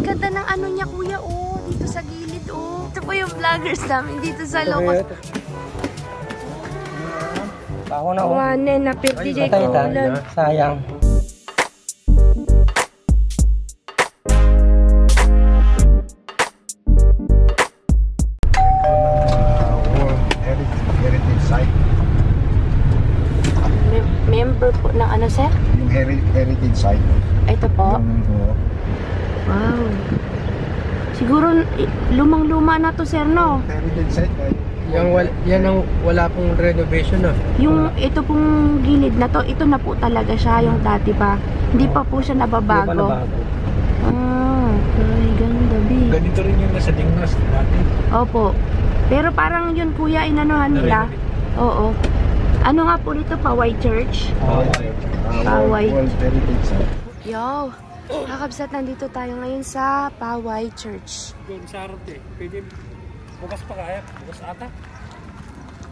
ganda ng ano niya, kuya, oh. Dito sa gilid, oh. Ito po yung vloggers namin dito sa Locos. Ako na, oh. Wanen na pirti jay kulan. Sayang. Member po ng ano, sir? Yung heritage site. Ito po? Wow. Siguro lumang-luma na to, sir, no? Heritage site. Yan ang wala pong renovation, no? Yung ito pong gilid na to, ito na po talaga siya, yung dati pa. Hindi pa po siya nababago. Hindi pa nabago. Ah, ay, ganda, bi. Ganito rin yung nasa Dingnas dati. Opo. Pero parang yun, kuya, inanuhan nila. Oo. Ano nga po dito, Paway Church? Paway. World Heritage Site. Yo, kakabsat, nandito tayo ngayon sa Paway Church. Doon sa harap eh. Pwede bukas pa kaya. Bukas ata.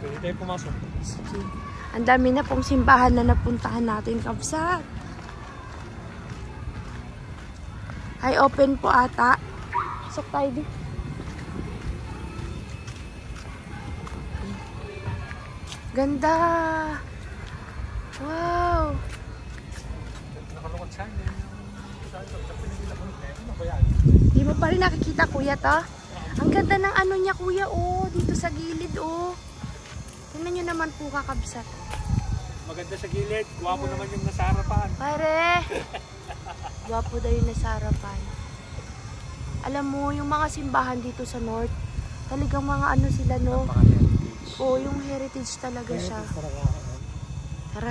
Pwede tayo pumasok. Sige. Ang dami na pong simbahan na napuntahan natin, kabsat. Ay, open po ata. Sok tayo di. Ganda! Wow! Nakalungkot siya. Di mo pa rin nakikita, kuya, to? Ang ganda ng ano niya, kuya, oh. Dito sa gilid, oh. Tingnan nyo naman po, kakabsat. Maganda sa gilid. Guwapo naman yung nasa harapan. Pare! Gwapo daw yung nasa harapan. Alam mo, yung mga simbahan dito sa North, talagang mga ano sila, no? Oo, yung heritage talaga siya. Tara.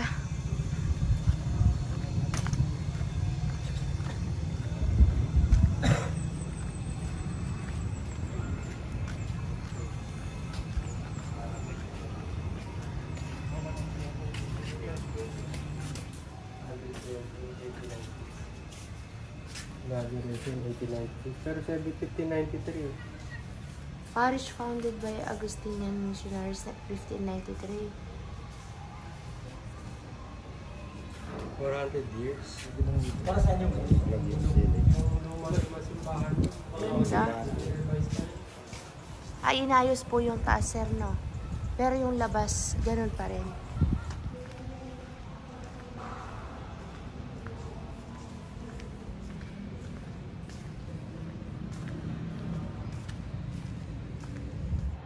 Pero 1593. Parish founded by Augustinian missionaries at 1593. 400 years. Para saan yung Ganda. Ay, inayos po yung taas, sir, no? Pero yung labas, ganun pa rin.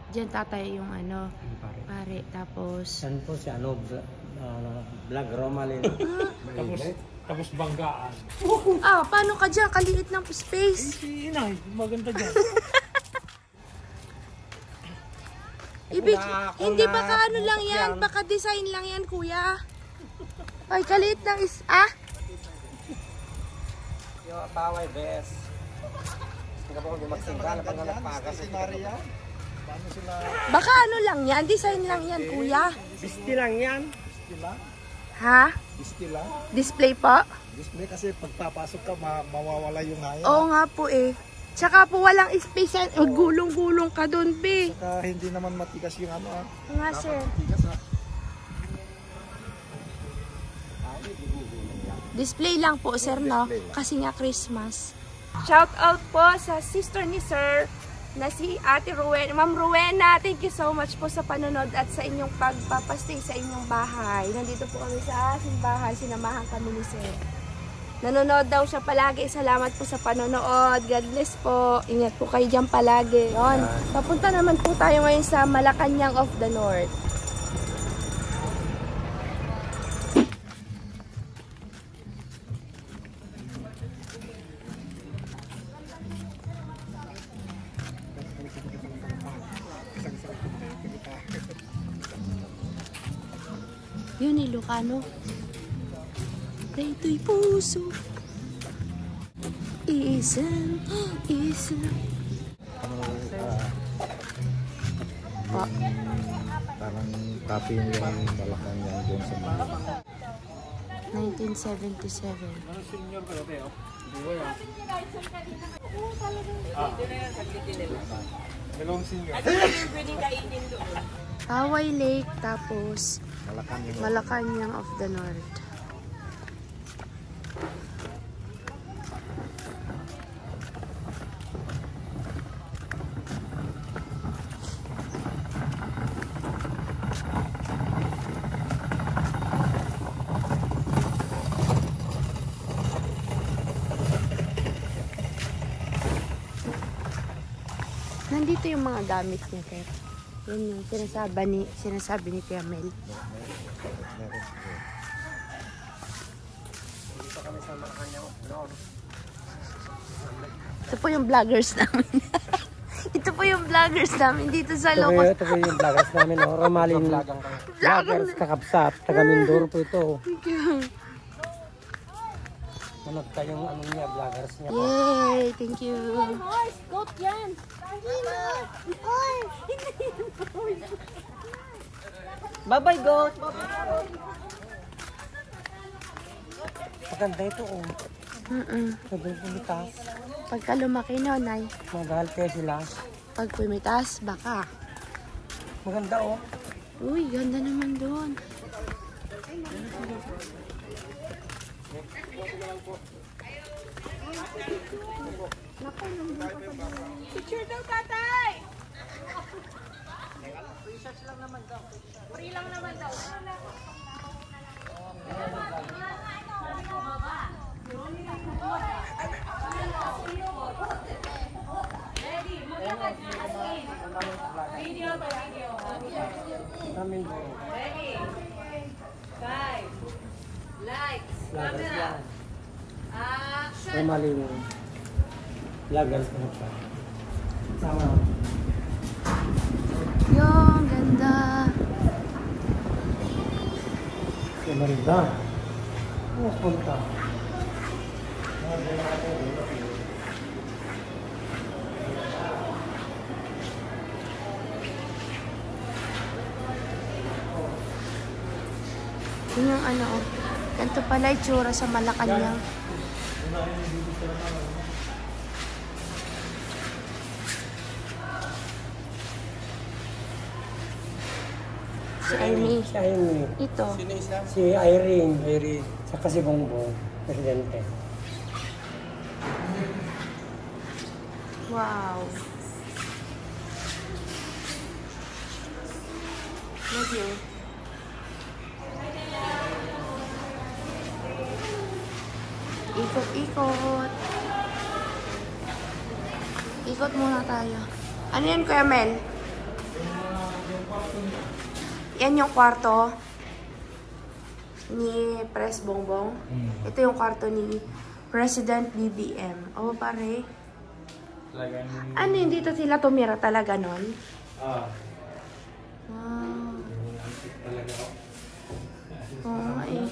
Diyan tatay yung ano, pare. Tapos, Saan po si ano? Vlog Romalin. Tapos banggaan. paano ka dyan? Kaliit ng space. Si Inay, maganda dyan. Hindi baka ano lang yan, baka design lang yan, kuya. Ay, kaliit ng Yung Paway Bes. Hindi po magsinggala pag nagpagas si Maria. Baka ano lang yan, design lang yan, kuya. Bisti lang yan. Ha? Display lang. Display po? Display kasi pagpapasok ka mawawala yung haya. Oo nga po eh. Tsaka po walang space yan. Gulong-gulong ka doon, be. Saka hindi naman matigas yung ano Nga, sir. Matigas Display lang po, sir, no? Kasi nga Christmas. Shout out po sa sister ni sir na si Ate Rowena. Ma'am Rowena, thank you so much po sa panonood at sa inyong pagpapastay sa inyong bahay. Nandito po kami sa simbahan. Sinamahan kami ni sir. Nanonood daw siya palagi. Salamat po sa panonood. God bless po. Ingat po kayo dyan palagi. Yon. Papunta naman po tayo ngayon sa Malacanang of the North. Yun, Ilocano. Rito'y puso. Isang. Parang copy yung Malacanang doon sa mga 1977. Ano senior ka dati, oh? Hindi ko yan. Dalawang senior. Paway Lake, tapos Malacanang of the North. Nandito yung mga gamit niya, sir. Yan yung sinasabi ni Tia Mel. Dito kami sa Malacanang North. Ito po yung vloggers namin. Ito po yung vloggers namin dito sa Locos. Ito po yung vloggers namin, no? Romalin Vloggers Kakapsat, taga Mindoro po ito. Manood kayong ano niya, vloggers niya po. Yay! Thank you. Goat yan. Bye-bye, goat! Maganda ito, oh. Nagpumitas. Pagka lumaki na, Nay. Magahal kayo sila. Pag pumitas, baka. Maganda, oh. Uy, ganda naman doon. Picture daw, tatay! Free lang naman daw. Namin po. Ready? 5. Lights. Camera. Action. Romalin Vloggers Kakapsat. Sama. Yung ganda. Maganda. Oh, punta. Yun yung ano, oh. Ganito pala itsura sa Malacanang. Si Amy. Si Amy. Ito. Si Irene. Saka si Bongbong. Presidente. Wow. Love you. Ikot-ikot. Ikot muna tayo. Ano yan, Kuya Mel? Yan yung kwarto ni Pres Bongbong. Ito yung kwarto ni President BBM. O, pare. Ano yun? Dito sila tumira talaga nun? Wow. Oo nga eh.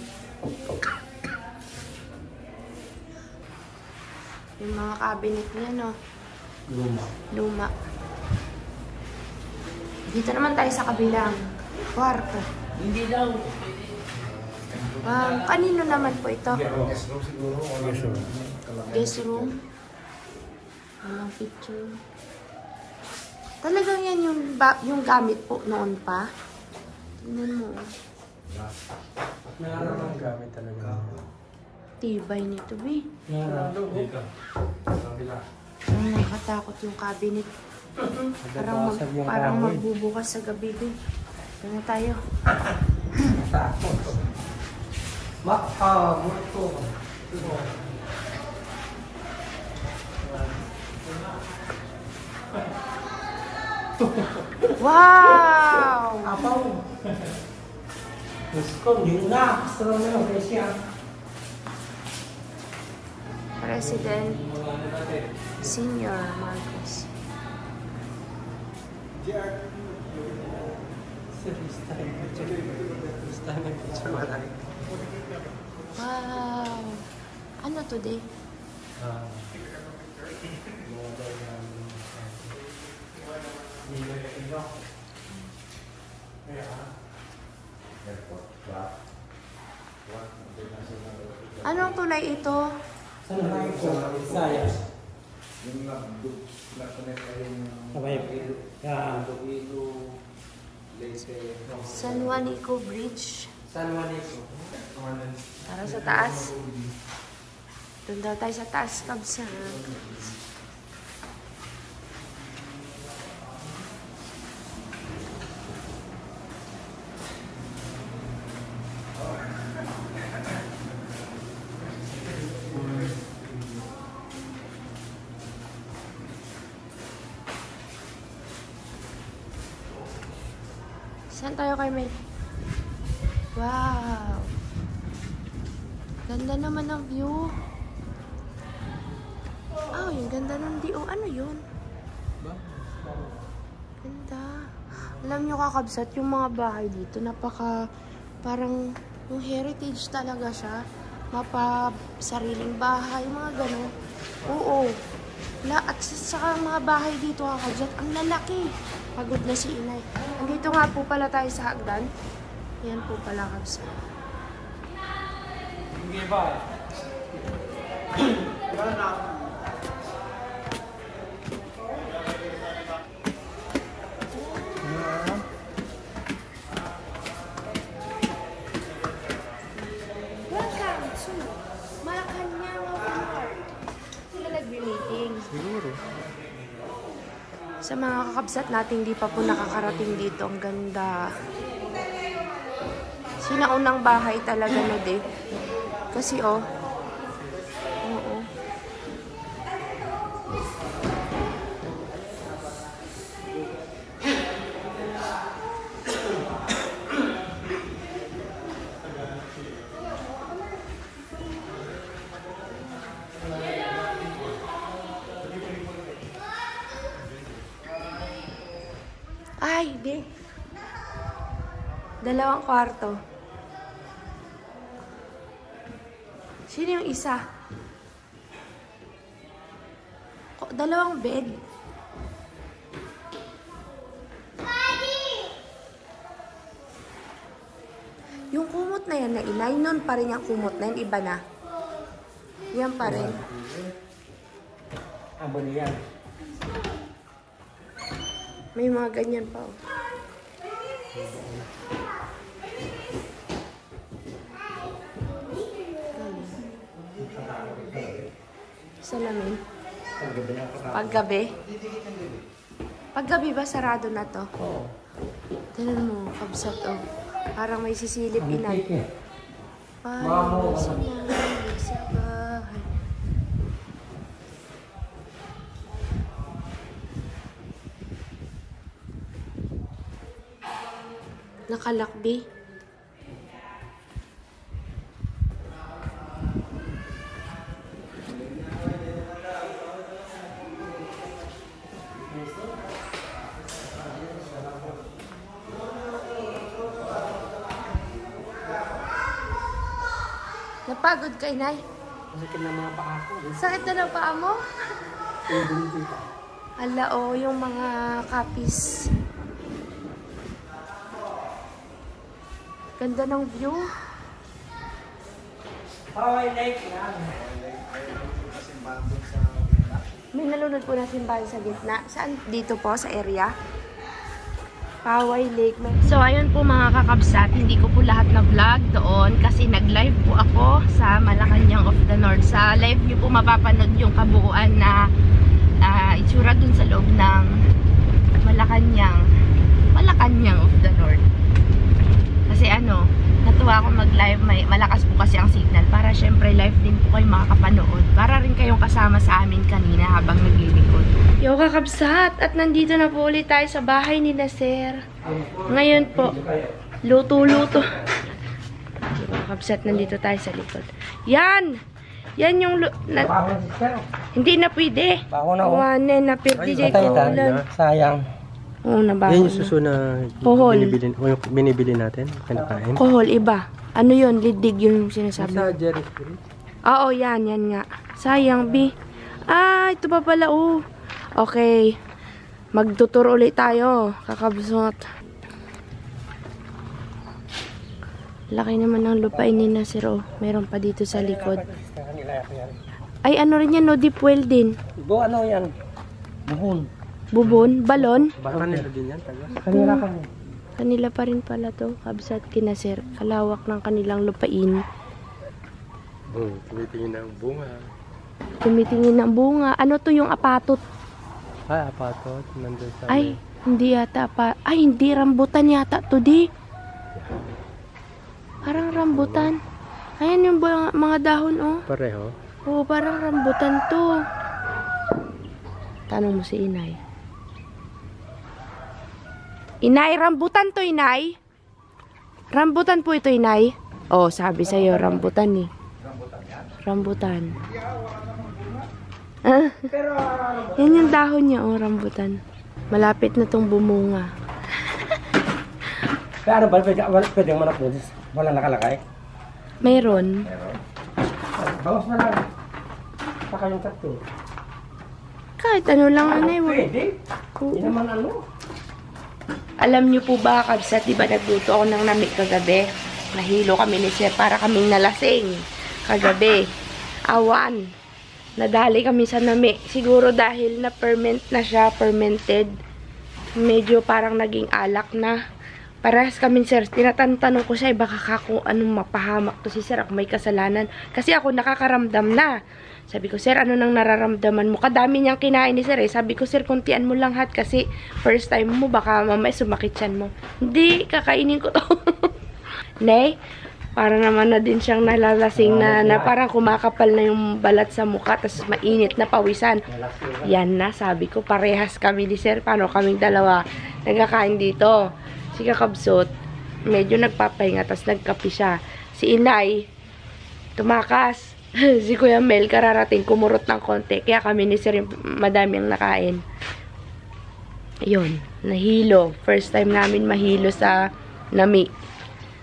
Yung mga cabinet niya, no? Luma. Dito naman tayo sa kabilang kwarto. Hindi daw. Kanino naman po ito? Guest room siguro. Guest room. Walang picture. Talagang yan yung gamit po noon pa. Tingnan mo. Meron ang gamit talaga. Tibay nito, be. Meron. Dito. Kabila. Ang nakatakot yung cabinet. Nababasag yung Parang kahoy. magbubukas sa gabi, be. Ano tayo? Takot. Makamuto. Wow! Apaw. Diyos ko, hindi na. Gusto na lang siya. President Senior Marcos. Wow! Ano today? Anong tulay ito? Saan na ito? Saya. Sabay. San Juanico Bridge. San Juanico. Para sa taas. Doon daw tayo sa taas, kabsa. Saan tayo kay Mel? Wow! Ganda naman ng view. Oh, yung ganda ng view. Ano yun? Ganda. Alam nyo kakabsat, yung mga bahay dito, napaka, parang, yung heritage talaga siya. Mapa, sariling bahay, mga gano'n. Oo. At saka mga bahay dito kakabsat, ang lalaki. Pagod na si inay. Andito nga po pala tayo sa hagdan. Yan po pala kabsat. Hindi ba? Welcome to Malacanang Award. Sila nag-meeting. Siguro. Sa mga kakabsat natin, di pa po nakakarating dito. Ang ganda. Sinaunang bahay talaga na de. Kasi oh. Oo. Ay, di. 2 kwarto. Sino yung isa? 2 bed. Yung kumot na yan na inay, nun pa rin yung kumot na yan, iba na. Yan pa rin. Abo niyan. May mga ganyan pa. Oh. Salamin. Paggabi. Paggabi ba sarado na to? Oo. Tignan mo, kabsat oh. Parang may sisilip inay. Parang sinanay sa bahay. Nakalakbi. Napagod ka, inay? Sakit na mga paa ko. Sakit na ng paa mo? Ala, oh, yung mga kapis. Ganda ng view. Hawaii Lake yan. May nalunod po na simbahan sa gitna. Saan? Dito po, sa area. Poway Lake. So, ayun po mga kakabsat. Hindi ko po lahat na vlog doon kasi nag-live po ako sa Malacanang of the North. Sa live niyo po mapapanood yung kabuuan na itsura dun sa loob ng Malacanang of the North. Kasi ano, natuwa ako mag-live. Malakas po kasi ang signal para syempre live din po kayo makakapanood. Para rin kayong kasama sa amin kanina habang naglilingkod. Yo kakabsat! At nandito na po ulit tayo sa bahay ni Sir. Ngayon po, luto-luto. Yo kakabsat, nandito tayo sa likod. Yan! Yan yung... hindi na pwede. Bako na ako. Wanen na pwede dyan kulan. Sayang. Oo, nabaho Yan yung na. suso na Kohol. binibili natin. Kinakain. Kohol, iba. Ano yun? Lidig yung sinasabi. Sa Jerry Spirit. Oo, yan nga. Sayang, B. Ah, ito pa pala, oh. Okay. Magtuturo ulit tayo. Kakabsot. Laki naman ng lupain ni Nasir, oh. Meron pa dito sa likod. Ay, ano rin yan, no? Deep well din. Ano yan? Buhon. Bubon? Balon? Kanila din yan. Kanila pa rin. Kanila pa rin pala to. Kabsat kina Sir. Kalawak ng kanilang lupain. Tumitingin ng bunga. Tumitingin ng bunga. Ano to yung apatot? Ay, apatot. Nandun sa... Ay, hindi yata ay, hindi. Rambutan yata to, di. Parang rambutan. Ayan yung mga dahon, oh. Pareho. Oo, parang rambutan to. Tanong mo si inay. Inay, rambutan to, Inay. Rambutan po ito, Inay. Oh, sabi sa'yo, rambutan eh. Rambutan. Ah, yan yung dahon niya, oh, rambutan. Malapit na tong bumunga. Kaya ano ba? Pwede yung manok doon? Wala nakalakay? Mayroon. Bawas na lang. Saka yung tatlo. Kahit ano lang, Inay. Pwede? Oo. Hindi naman ano. Alam niyo po ba, kabsat, di ba nagluto ako ng nami kagabi? Nahilo kami ni Sir para kaming nalasing kagabi. Awan. Nadali kami sa nami. Siguro dahil na-ferment na siya, fermented. Medyo parang naging alak na. Parehas kami, Sir. Tinatanong ko siya, baka kung anong mapahamak to si Sir, ako may kasalanan. Kasi ako nakakaramdam na. Sabi ko, Sir, ano nang nararamdaman mo? Kadami niyang kinain ni Sir eh. Sabi ko, Sir, kuntian mo lang hat kasi first time mo, baka mamaya sumakit siyan mo. Hindi, kakainin ko to. Nay, para naman na din siyang nalalasing na parang kumakapal na yung balat sa mukha, tapos mainit na pawisan. Yan na, sabi ko, parehas kami ni Sir. Paano kaming dalawa nagkakain dito? Si Kakabsot, medyo nagpapahinga, tapos nagkapi siya. Si Inay, tumakas. Si Kuya Mel, kararating, kumurot ng konti. Kaya kami ni Sir, madami ang nakain. Yun, nahilo. First time namin mahilo sa nami.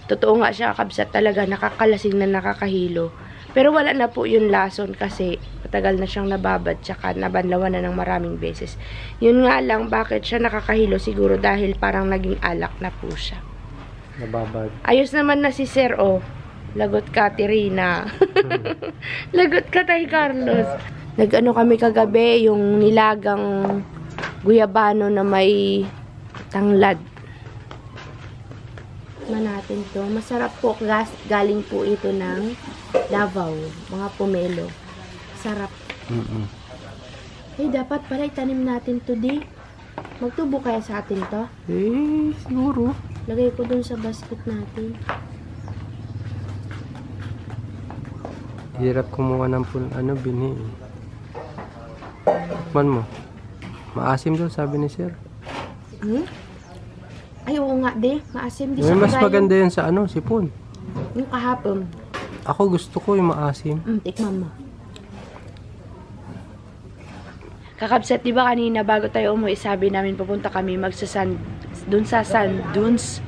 Totoo nga siya, kabsat talaga, nakakalasing na nakakahilo. Pero wala na po yung lason kasi matagal na siyang nababad, tsaka nabanlawan na ng maraming beses. Yun nga lang, bakit siya nakakahilo? Siguro dahil parang naging alak na po siya. Nababad. Ayos naman na si Sir, oh. Lagot ka, Tirina. Lagot ka, Tay Carlos. Nag-ano kami kagabi, yung nilagang guyabano na may tanglad. Natin to. Masarap po. Galing po ito ng Davao. Mga pomelo. Sarap. Eh, dapat pala itanim natin today. Magtubo kaya sa atin to? Eh, siguro. Lagay ko dun sa basket natin. Hirap kumuha ng binhi. Man mo. Maasim doon, sabi ni Sir. Hmm? Ay, oo nga, de. Maasim. Di Mas maganda yun sa sipon. Yung kahapon. Ako gusto ko yung maasim. Tikman mo. Kakabsat, di ba kanina bago tayo umuwi, sabi namin pupunta kami dun sa sand dunes.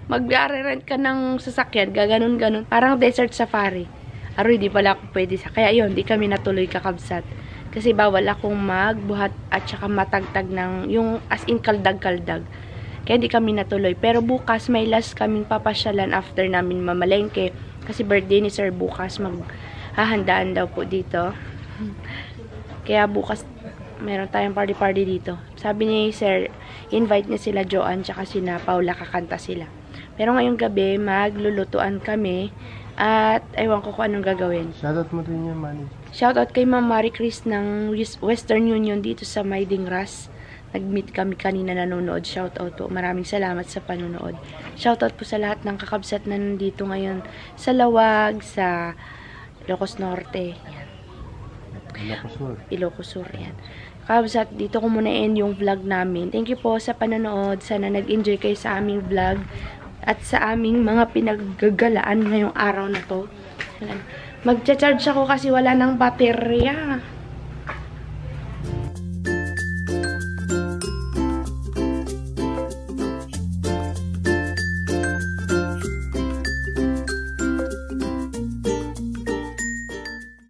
Mag-rent ka ng sasakyan, gaganon-ganon. Parang desert safari. Aroy, di pala ako pwede sa. Kaya yun, di kami natuloy, kakabsat. Kasi bawal akong magbuhat at saka matagtag ng yung as in kaldag-kaldag. Kaya di kami natuloy. Pero bukas may last kaming papasyalan after namin mamalengke. Kasi birthday ni Sir bukas, maghahandaan daw po dito. Kaya bukas meron tayong party-party dito. Sabi ni Sir, invite niya sila Joanne tsaka sina Paula, kakanta sila. Pero ngayong gabi, maglulutuan kami at ewan ko kung anong gagawin. Shoutout mo rin yung money. Shoutout kay Ma'am Marie Chris ng Western Union dito sa Maydingras. Nag-meet kami kanina, nanonood. Shoutout po. Maraming salamat sa panonood. Shoutout po sa lahat ng kakabsat na nandito ngayon sa Lawag, sa Ilocos Norte. Yan. Ilocos Sur. Yan. Kakabsat, dito ko muna end yung vlog namin. Thank you po sa panonood. Sana nag-enjoy kayo sa aming vlog at sa aming mga pinaggagalaan ngayong araw na to. Mag-charge ako kasi wala ng baterya.